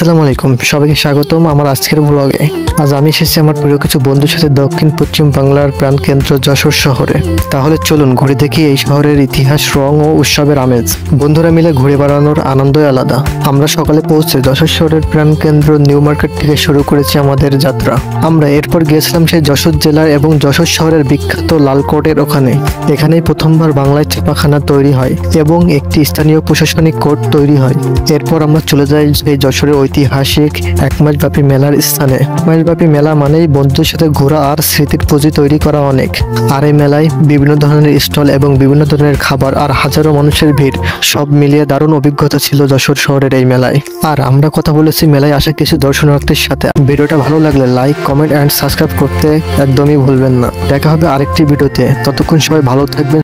আসসালামু আলাইকুম, সবাইকে স্বাগতম আমার আজকের ব্লগে। আজ আমি এসেছি আমার প্রিয় কিছু বন্ধুর সাথে দক্ষিণ পশ্চিম বাংলার প্রাণকেন্দ্র যশোর শহরে। তাহলে চলুন ঘুরে দেখি এই শহরের ইতিহাস, রং ও উৎসবের আমেজ। বন্ধুরা মিলে ঘুরে বেড়ানোর আনন্দই আলাদা। আমরা সকালে পৌঁছে যশোর শহরের প্রাণকেন্দ্র নিউ মার্কেট থেকে শুরু করেছি আমাদের যাত্রা। আমরা এরপর গিয়েছিলাম সেই যশোর জেলার এবং যশোর শহরের বিখ্যাত লালকোটের ওখানে। এখানেই প্রথমবার বাংলায় ছাপাখানা তৈরি হয় এবং একটি স্থানীয় প্রশাসনিক কোর্ট তৈরি হয়। এরপর আমরা চলে যাই সেই যশোরের ঐতিহাসিক এক মাসব্যাপী মেলার স্থানে। মাসব্যাপী মেলা মানেই বন্ধুদের সাথে ঘোরা আর স্মৃতির পুঁজি তৈরি করা অনেক। আর এই মেলায় বিভিন্ন ধরনের স্টল এবং বিভিন্ন ধরনের খাবার আর হাজারো মানুষের ভিড়, সব মিলিয়ে দারুণ অভিজ্ঞতা ছিল যশোর শহরের এই মেলায়। আর আমরা কথা বলেছি মেলায় আসা কিছু দর্শনার্থীর সাথে। ভিডিওটা ভালো লাগলে লাইক, কমেন্ট অ্যান্ড সাবস্ক্রাইব করতে একদমই ভুলবেন না। দেখা হবে আরেকটি ভিডিওতে। ততক্ষণ সবাই ভালো থাকবেন।